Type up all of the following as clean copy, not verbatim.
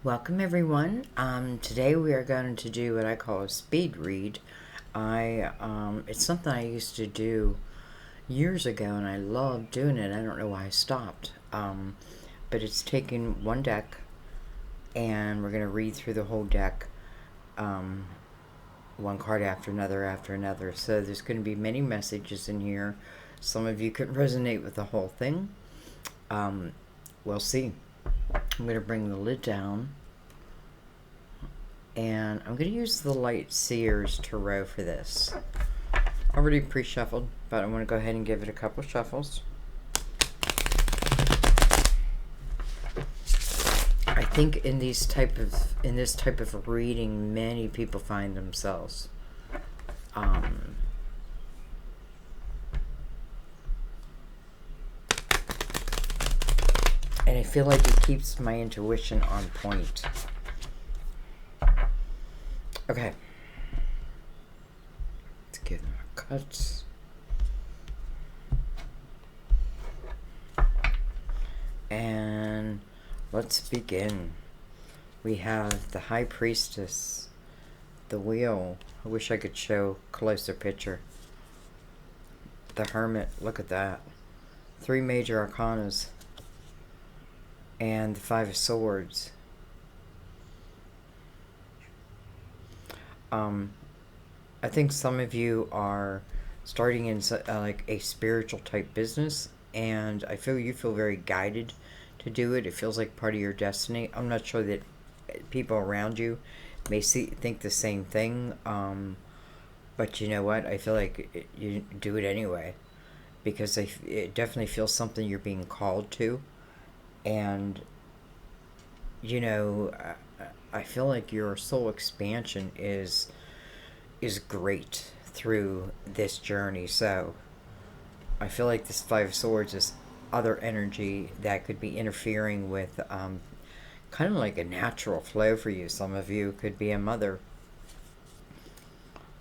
Welcome everyone. Today we are going to do what I call a speed read. It's something I used to do years ago, and I love doing it. I don't know why I stopped. But it's taking one deck, and we're going to read through the whole deck, um, one card after another after another. So there's going to be many messages in here. Some of you could resonate with the whole thing. We'll see. I'm going to bring the lid down. And I'm going to use the Light Seers Tarot for this. Already pre-shuffled, but I want to go ahead and give it a couple shuffles. I think in this type of reading, many people find themselves. And I feel like it keeps my intuition on point. Okay. Let's give them a cut. And let's begin. We have the High Priestess, the Wheel. I wish I could show a closer picture. The Hermit, look at that. 3 major arcanas. And the 5 of Swords. I think some of you are starting in like a spiritual type business, and I feel you feel very guided to do it. It feels like part of your destiny. I'm not sure that people around you may think the same thing, but you know what? I feel like you do it anyway, because it definitely feels something you're being called to, and you know, I feel like your soul expansion is great through this journey. So I feel like this 5 of Swords is other energy that could be interfering with kind of like a natural flow for you. Some of you could be a mother.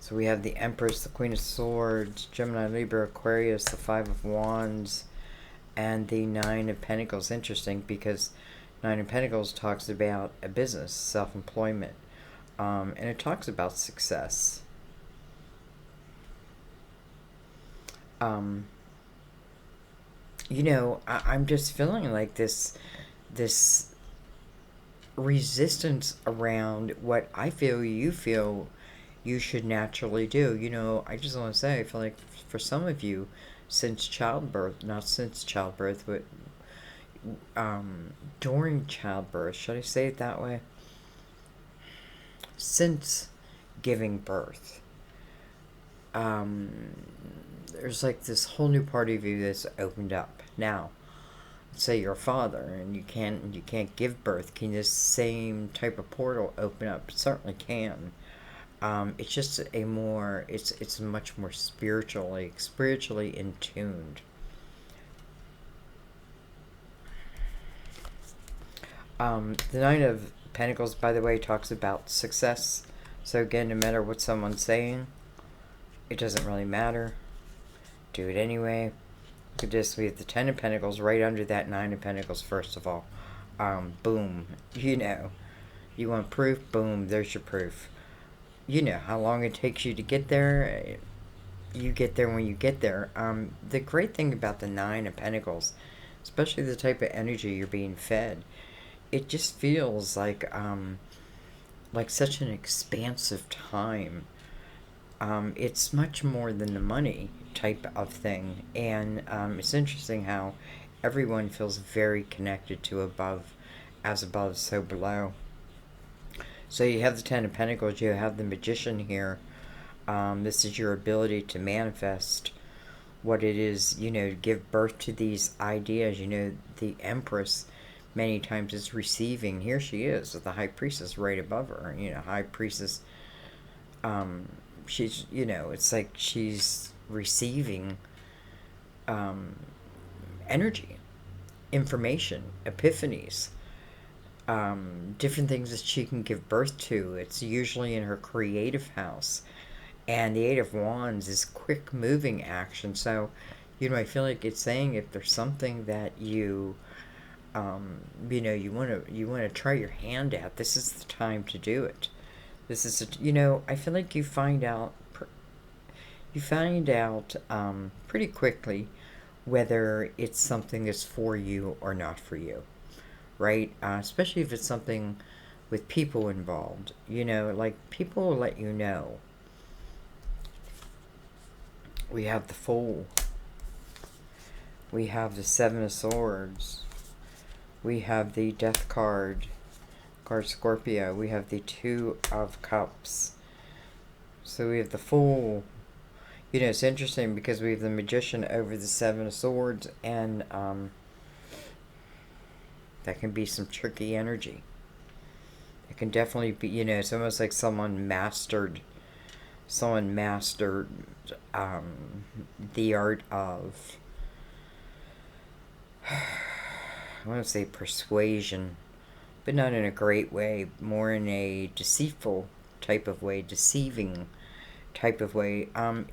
So we have the Empress, the Queen of Swords, Gemini, Libra, Aquarius, the 5 of Wands, and the 9 of Pentacles. Interesting, because 9 of Pentacles talks about a business, self-employment, and it talks about success. You know, I'm just feeling like this resistance around what I feel you should naturally do. You know, I just want to say, I feel like for some of you, since childbirth, not since childbirth, but during childbirth, should I say it that way? Since giving birth, there's like this whole new part of you that's opened up. Now, say you're a father and you can't give birth. Can this same type of portal open up? It certainly can. It's just it's much more spiritually in tuned. The Nine of Pentacles, by the way, talks about success. So again, no matter what someone's saying, it doesn't really matter. Do it anyway. Look at this. We have the 10 of Pentacles right under that 9 of Pentacles, first of all. Boom. You know. You want proof? Boom. There's your proof. You know how long it takes you to get there. You get there when you get there. The great thing about the 9 of Pentacles, especially the type of energy you're being fed, it just feels like such an expansive time. It's much more than the money type of thing, and it's interesting how everyone feels very connected to above, as above, so below. So you have the 10 of Pentacles, you have the Magician here. This is your ability to manifest what it is, you know, give birth to these ideas. You know, the Empress many times is receiving. Here she is with the High Priestess right above her. You know, High Priestess, she's, you know, it's like she's receiving energy, information, epiphanies, different things that she can give birth to. It's usually in her creative house. And the 8 of Wands is quick moving action. So, you know, I feel like it's saying if there's something that you you want to try your hand out. This is the time to do it. This is I feel like you find out pretty quickly whether it's something that's for you or not for you, right? Especially if it's something with people involved. Like people will let you know. We have the Fool. We have the Seven of Swords. We have the Death card Scorpio. We have the Two of Cups. So we have the Fool. It's interesting because we have the Magician over the Seven of Swords, and that can be some tricky energy. It can definitely be, it's almost like someone mastered the art of, I want to say persuasion, but not in a great way, more in a deceitful type of way, deceiving type of way. I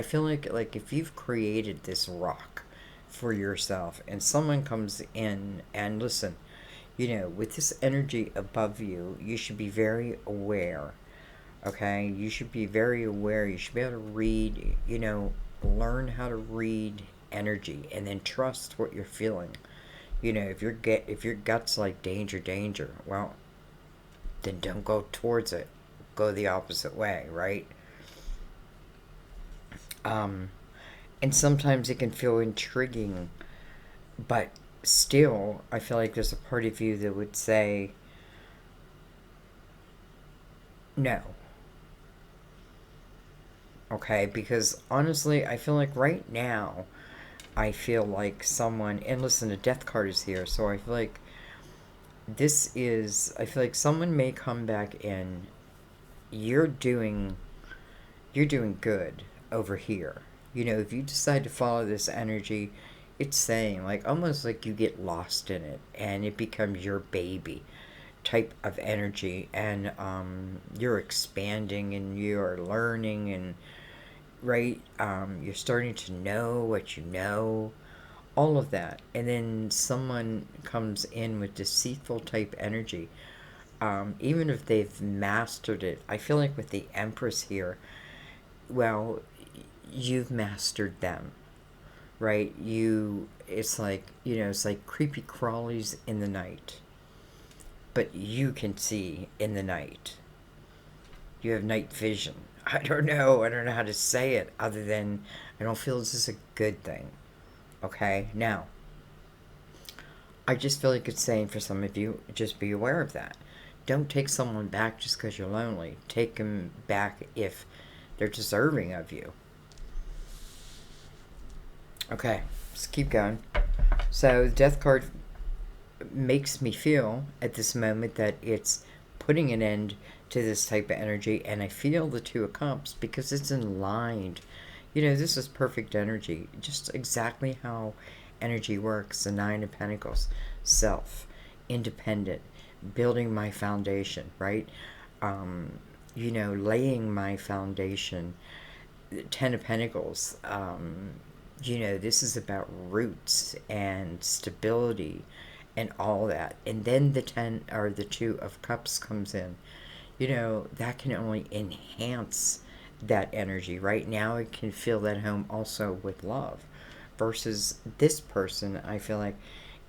feel like if you've created this rock for yourself and someone comes in and listen, with this energy above you, you should be very aware. Okay? You should be very aware. You should be able to read, learn how to read energy and then trust what you're feeling. If your gut's like danger, danger, well, then don't go towards it. Go the opposite way, right? Um, and sometimes it can feel intriguing, but still, I feel like there's a part of you that would say no. Okay, because honestly, I feel like right now, I feel like someone, and listen, the death card is here, so I feel like I feel like someone may come back in. You're doing, you're doing good over here. If you decide to follow this energy, it's saying like almost like you get lost in it and it becomes your baby type of energy, and you're expanding and you're learning, and right, you're starting to know what you know, all of that, and then someone comes in with deceitful type energy. Even if they've mastered it, I feel like with the Empress here, well, you've mastered them, right? It's like creepy crawlies in the night, but you can see in the night. You have night vision. I don't know how to say it other than I don't feel this is a good thing. Okay, now I just feel like it's saying for some of you, just be aware of that. Don't take someone back just because you're lonely. Take them back if they're deserving of you. Okay, let's keep going. So, the death card makes me feel at this moment that it's putting an end to this type of energy, and I feel the Two of Cups because it's in line. This is perfect energy, just exactly how energy works. The Nine of Pentacles, self, independent, building my foundation, right? Laying my foundation. Ten of Pentacles, this is about roots and stability and all that. And then the Two of Cups comes in. That can only enhance that energy. Right now, it can fill that home also with love. Versus this person, I feel like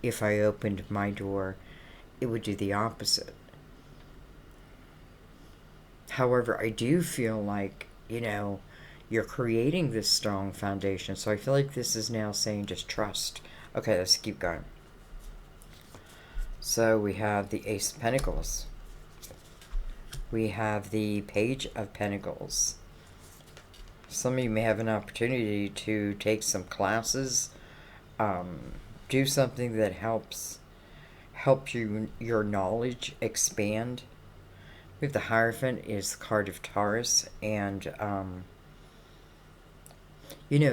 if I opened my door, it would do the opposite. However, I do feel like, you're creating this strong foundation. So I feel like this is now saying just trust. Okay, let's keep going. So we have the Ace of Pentacles. We have the Page of Pentacles. Some of you may have an opportunity to take some classes, do something that helps your knowledge expand. We have the Hierophant is the card of Taurus, and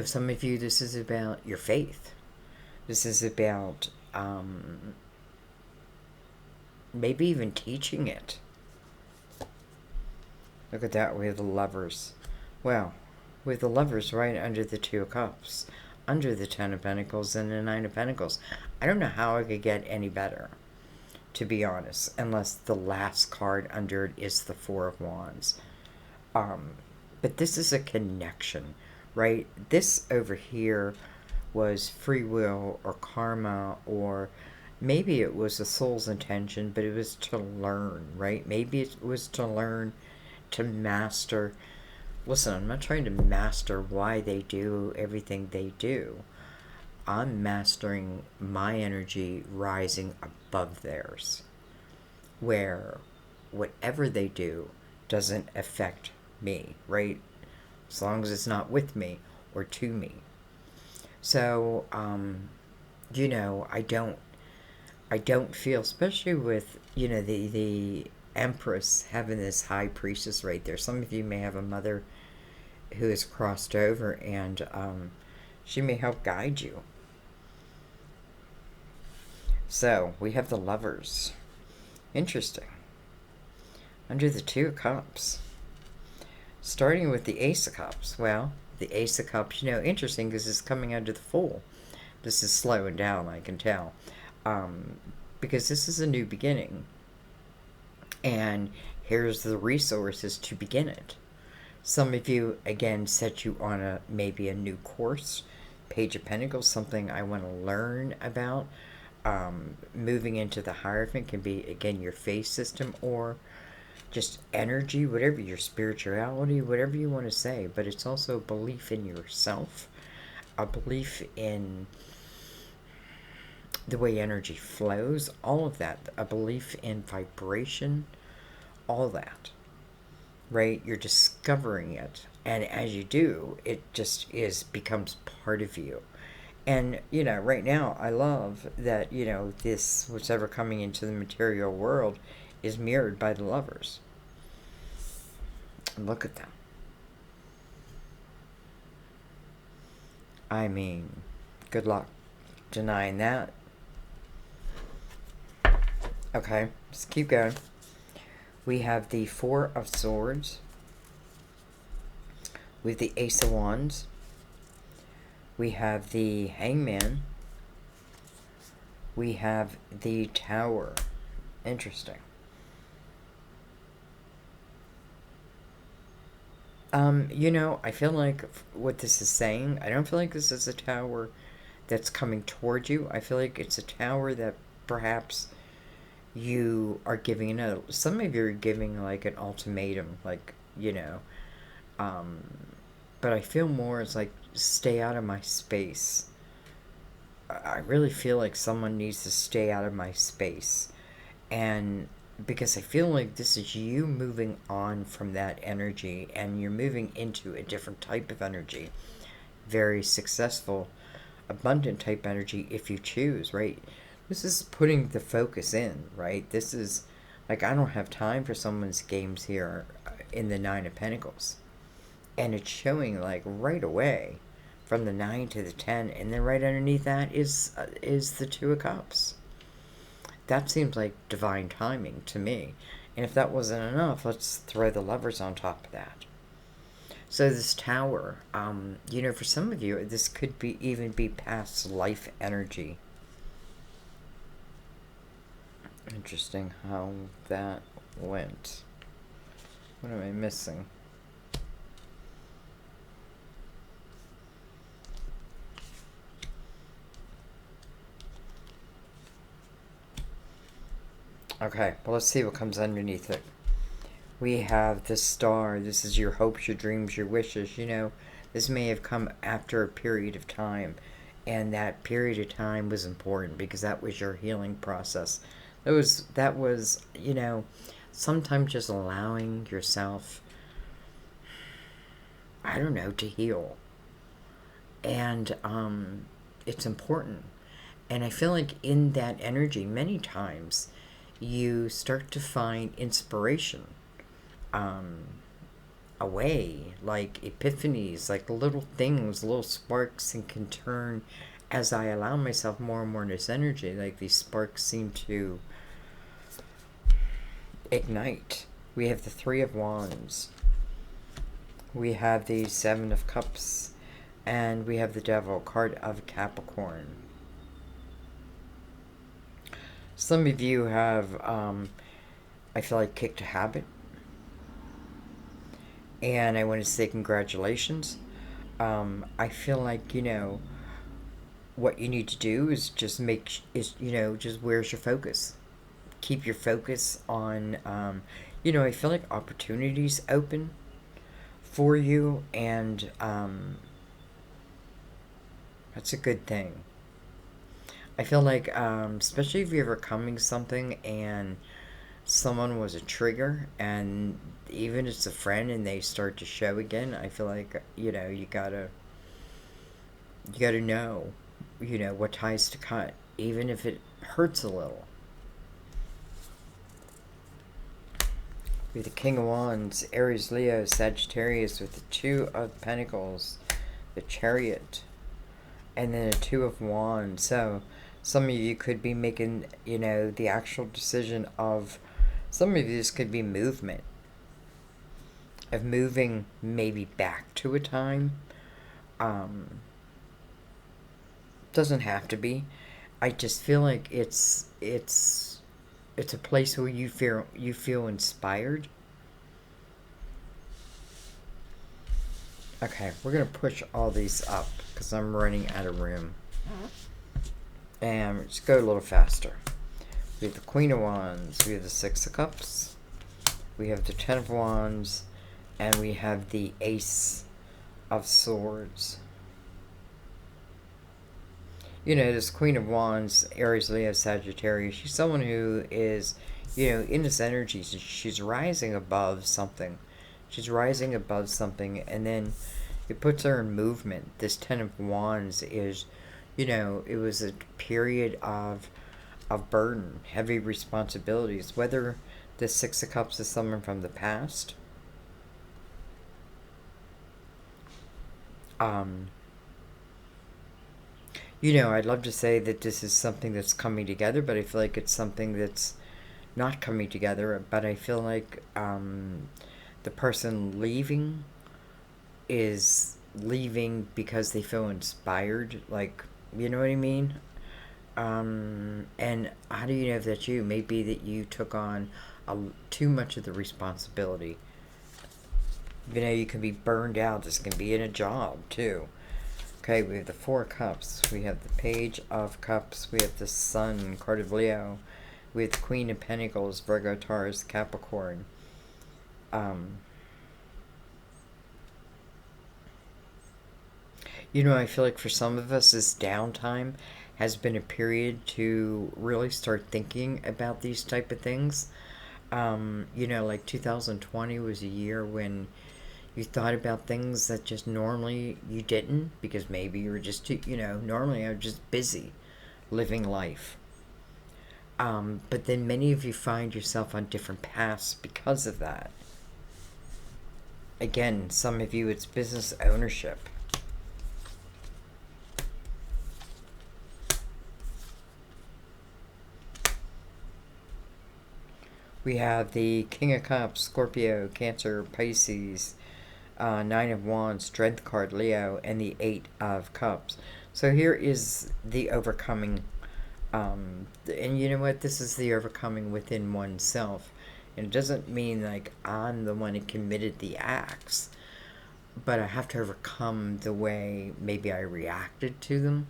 some of you, this is about your faith. This is about maybe even teaching it. Look at that, we have the Lovers. Well, with the Lovers right under the Two of Cups, under the Ten of Pentacles and the Nine of Pentacles. I don't know how I could get any better, to be honest, unless the last card under it is the Four of Wands. But this is a connection, right? This over here was free will or karma, or maybe it was a soul's intention, but it was to learn, right? Maybe it was to learn to master. Listen, I'm not trying to master why they do everything they do. I'm mastering my energy rising above theirs, where whatever they do doesn't affect me, right? As long as it's not with me or to me. So, I don't feel, especially with, the Empress having this High Priestess right there. Some of you may have a mother who is crossed over, and she may help guide you. So, we have the Lovers. Interesting. Under the Two of Cups. Starting with the Ace of Cups. Well, the Ace of Cups, interesting because it's coming under the Fool. This is slowing down, I can tell. Because this is a new beginning. And here's the resources to begin it. Some of you, again, set you on maybe a new course. Page of Pentacles, something I want to learn about. Moving into the Hierophant can be, again, your faith system or just energy, whatever, your spirituality, whatever you want to say. But it's also a belief in yourself, a belief in the way energy flows, all of that, a belief in vibration, all that, right? You're discovering it. And as you do, it just becomes part of you. And, right now, I love that, this, whatever coming into the material world, is mirrored by the Lovers. Look at them. I mean, good luck denying that. Okay, let's keep going. We have the Four of Swords with the Ace of Wands. We have the Hangman. We have the Tower. Interesting. I feel like what this is saying, I don't feel like this is a tower that's coming toward you. I feel like it's a tower that perhaps you are giving some of you are giving like an ultimatum, like, but I feel more as like, stay out of my space. I really feel like someone needs to stay out of my space. And because I feel like this is you moving on from that energy and you're moving into a different type of energy. Very successful, abundant type energy if you choose, right? This is putting the focus in, right? This is like, I don't have time for someone's games here in the Nine of Pentacles. And it's showing like right away from the 9 to the 10, and then right underneath that is the Two of Cups. That seems like divine timing to me. And if that wasn't enough, let's throw the Lovers on top of that. So this Tower, for some of you, this could even be past life energy. Interesting how that went. What am I missing? Okay, well, let's see what comes underneath it. We have the Star. This is your hopes, your dreams, your wishes. This may have come after a period of time, and that period of time was important because that was your healing process. That was, sometimes just allowing yourself, I don't know, to heal. And it's important. And I feel like in that energy, many times, you start to find inspiration away, like epiphanies, like little things, little sparks, and can turn, as I allow myself more and more in this energy, like these sparks seem to ignite. We have the Three of Wands. We have the Seven of Cups. And we have the Devil, card of Capricorn. Some of you have, I feel like, kicked a habit. And I want to say congratulations. I feel like, what you need to do is just just where's your focus? Keep your focus on, I feel like opportunities open for you, and that's a good thing. I feel like, especially if you're overcoming something and someone was a trigger, and even if it's a friend and they start to show again, I feel like, you gotta know, what ties to cut, even if it hurts a little. With the King of Wands, Aries, Leo, Sagittarius, with the Two of Pentacles, the Chariot, and then a Two of Wands. So some of you could be making, the actual decision of, some of you, this could be movement, of moving maybe back to a time. Doesn't have to be. I just feel like it's a place where you feel inspired. Okay, we're gonna push all these up because I'm running out of room. And let's go a little faster. We have the Queen of Wands, we have the Six of Cups, we have the Ten of Wands, and we have the Ace of Swords. This Queen of Wands, Aries, Leo, Sagittarius, she's someone who is, in this energy, she's rising above something. She's rising above something, and then it puts her in movement. This Ten of Wands is, it was a period of burden, heavy responsibilities, whether the Six of Cups is someone from the past. I'd love to say that this is something that's coming together, but I feel like it's something that's not coming together. But I feel like the person leaving is leaving because they feel inspired. Like, you know what I mean? And how do you know if that's you? Maybe that you took on too much of the responsibility. You can be burned out. This can be in a job, too. Okay, we have the Four of Cups. We have the Page of Cups. We have the Sun, card of Leo. We have the Queen of Pentacles, Virgo, Taurus, Capricorn. I feel like for some of us, this downtime has been a period to really start thinking about these type of things. Like 2020 was a year when you thought about things that just normally you didn't, because maybe you were just too, normally I was just busy living life. But then many of you find yourself on different paths because of that. Again, some of you, it's business ownership. We have the King of Cups, Scorpio, Cancer, Pisces, Nine of Wands, Strength card, Leo, and the Eight of Cups. So here is the overcoming. And you know what? This is the overcoming within oneself. And it doesn't mean like I'm the one who committed the acts, but I have to overcome the way maybe I reacted to them.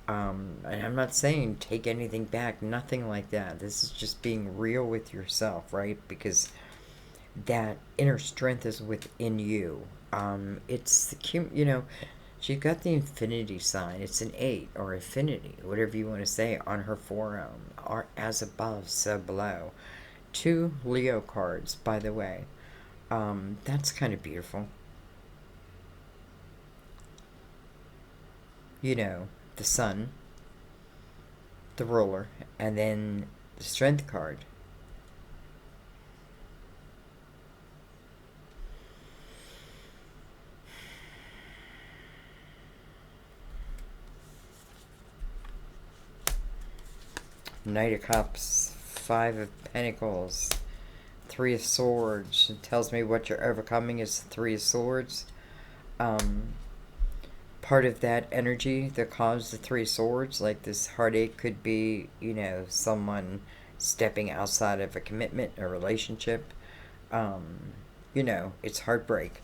And I'm not saying take anything back, nothing like that. This is just being real with yourself, right? Because that inner strength is within you. It's she got the infinity sign. It's an 8 or affinity, whatever you want to say, on her forearm. Or as above, so below. 2 Leo cards, by the way. That's kind of beautiful. The Sun, the Ruler, and then the Strength card. Knight of Cups, Five of Pentacles, Three of Swords. It tells me what you're overcoming is the Three of Swords. part of that energy that caused the Three Swords. Like this heartache could be, someone stepping outside of a commitment, a relationship. Um, it's heartbreak.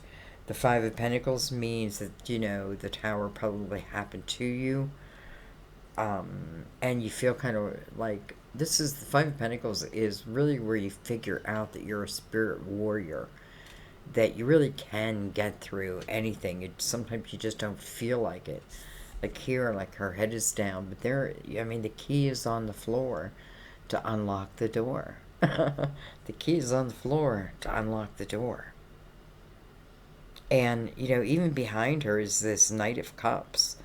The Five of Pentacles means that, the tower probably happened to you. And you feel kind of like this is the Five of Pentacles is really where you figure out that you're a spirit warrior, that you really can get through anything. Sometimes you just don't feel like it. Like here, like her head is down, but there, I mean, the key is on the floor to unlock the door. The key is on the floor to unlock the door. And, even behind her is this Knight of Cups,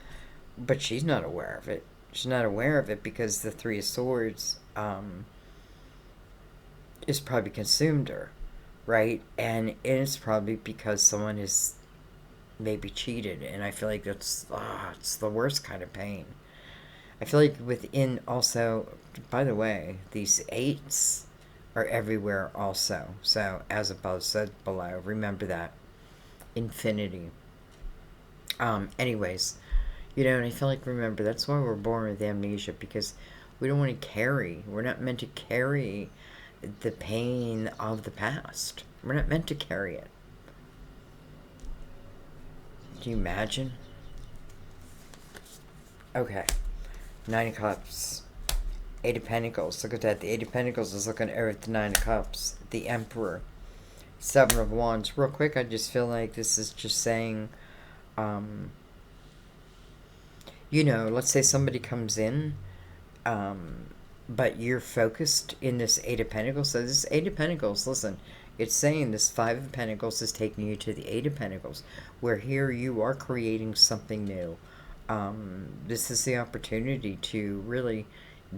but she's not aware of it. She's not aware of it because the Three of Swords is probably consumed her, right? And it's probably because someone is maybe cheated, and I feel like it's the worst kind of pain. I feel like within also, by the way, these eights are everywhere also. So as above, said below. Remember that. Infinity. Anyways, and I feel like, remember, that's why we're born with amnesia, because we don't want to carry. We're not meant to carry the pain of the past. We're not meant to carry it. Can you imagine? Okay. Nine of Cups. Eight of Pentacles. Look at that. The Eight of Pentacles is looking over at the Nine of Cups. The Emperor. Seven of Wands. Real quick, I just feel like this is just saying, let's say somebody comes in, but you're focused in this Eight of Pentacles. So this Eight of Pentacles, listen, it's saying this Five of Pentacles is taking you to the Eight of Pentacles, where here you are creating something new. This is the opportunity to really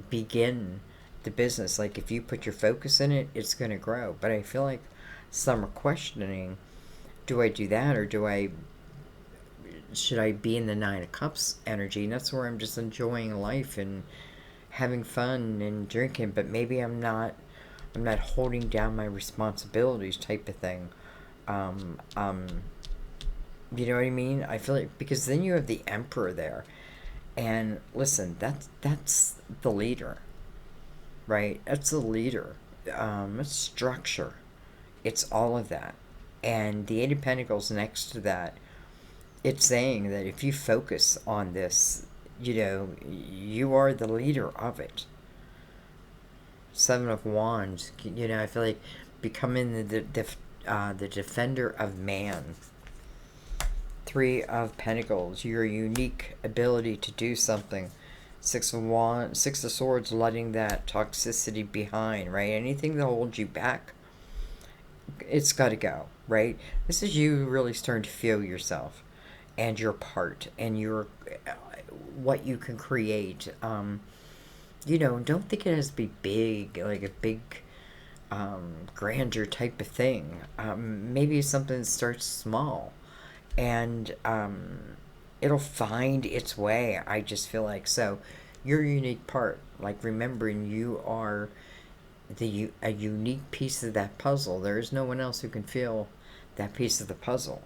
begin the business. Like if you put your focus in it, it's going to grow. But I feel like some are questioning, do I do that, or should I be in the Nine of Cups energy? And that's where I'm just enjoying life and having fun and drinking, but maybe I'm not holding down my responsibilities type of thing. You know what I mean? I feel like, because then you have the Emperor there. And listen, that's the leader, right? That's the leader. It's structure. It's all of that. And the Eight of Pentacles next to that, it's saying that if you focus on this, you are the leader of it. Seven of Wands, I feel like becoming the defender of man. Three of Pentacles, your unique ability to do something. Six of Swords, letting that toxicity behind, right? Anything that holds you back, it's got to go, right? This is you really starting to feel yourself and your part and your what you can create. Don't think it has to be big, like a big grandeur type of thing. Maybe something that starts small, and it'll find its way. I just feel like, so your unique part, like remembering you are a unique piece of that puzzle. There is no one else who can feel that piece of the puzzle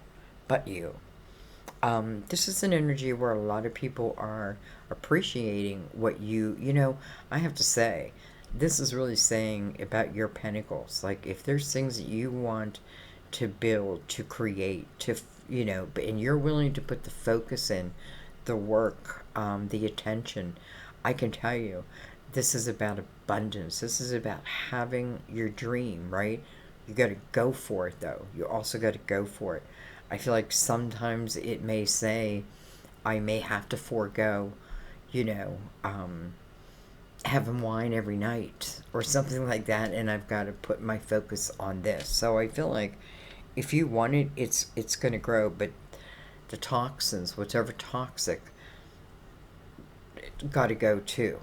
but you. This is an energy where a lot of people are appreciating what I have to say, this is really saying about your pentacles. Like if there's things that you want to build, to create, and you're willing to put the focus in, the work, the attention, I can tell you, this is about abundance. This is about having your dream, right? You got to go for it, though. You also got to go for it. I feel like sometimes it may say, I may have to forego, having wine every night or something like that, and I've got to put my focus on this. So I feel like if you want it, it's going to grow, but the toxins, whatever toxic, got to go too.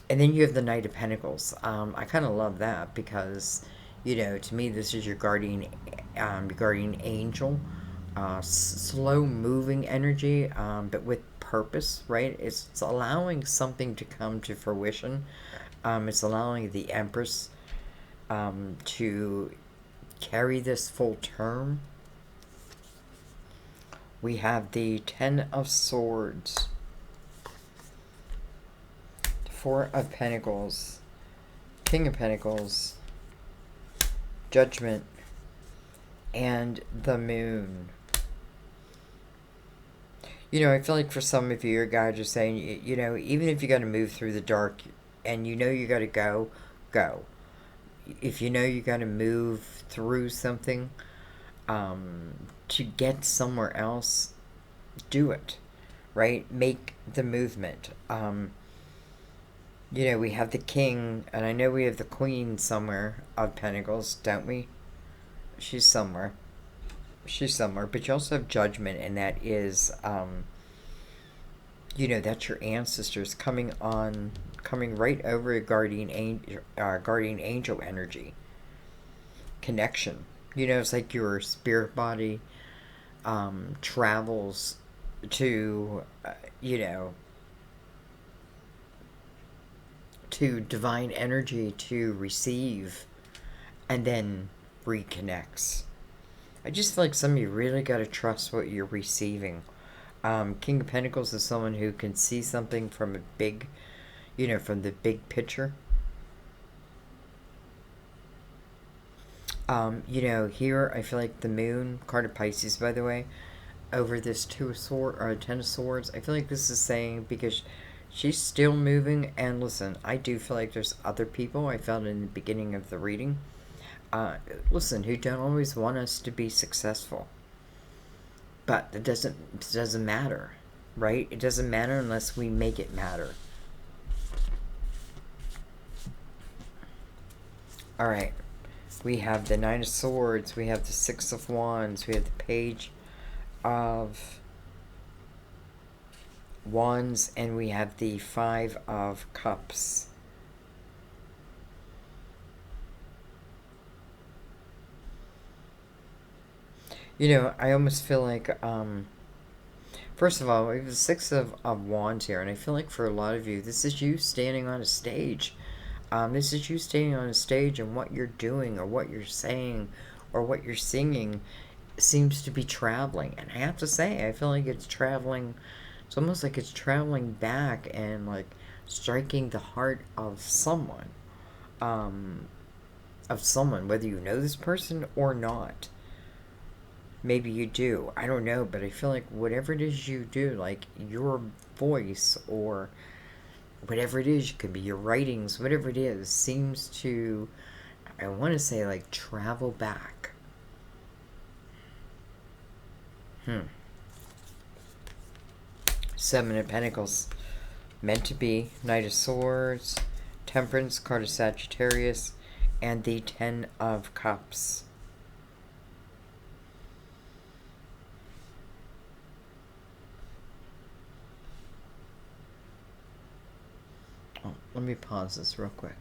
And then you have the Knight of Pentacles. I kind of love that because, to me, this is your guardian angel. Slow moving energy, but with purpose, right? It's allowing something to come to fruition. It's allowing the Empress to carry this full term. We have the Ten of Swords, Four of Pentacles, King of Pentacles, Judgment, and the Moon. You know, I feel like for some of you, your guides are saying, you know, even if you got to move through the dark and you know you got to go, go. If you know you got to move through something to get somewhere else, do it, right? Make the movement. You know, we have the King, and I know we have the Queen somewhere of Pentacles, don't we? She's somewhere. She's somewhere. But you also have Judgment, and that is, you know, that's your ancestors coming right over a guardian angel energy connection. You know, it's like your spirit body travels to, you know, to divine energy to receive and then reconnects. I just feel like some of you really got to trust what you're receiving. King of Pentacles is someone who can see something from a big, you know, from the big picture. You know, here I feel like the Moon, card of Pisces, by the way, over this Ten of Swords, I feel like this is saying because she's still moving, and listen, I do feel like there's other people I felt in the beginning of the reading, listen, who don't always want us to be successful. But it doesn't matter, right? It doesn't matter unless we make it matter. All right. We have the Nine of Swords. We have the Six of Wands. We have the Page of Wands. And we have the Five of Cups. You know, I almost feel like, first of all, we have the Six of Wands here. And I feel like for a lot of you, this is you standing on a stage. This is you standing on a stage, and what you're doing or what you're saying or what you're singing seems to be traveling. And I have to say, I feel like it's traveling. It's almost like it's traveling back and like striking the heart of someone. Whether you know this person or not. Maybe you do. I don't know, but I feel like whatever it is you do, like your voice or whatever it is, it could be your writings, whatever it is, seems to, I want to say, like, travel back. Seven of Pentacles, meant to be, Knight of Swords, Temperance, card of Sagittarius, and the Ten of Cups. Oh, let me pause this real quick.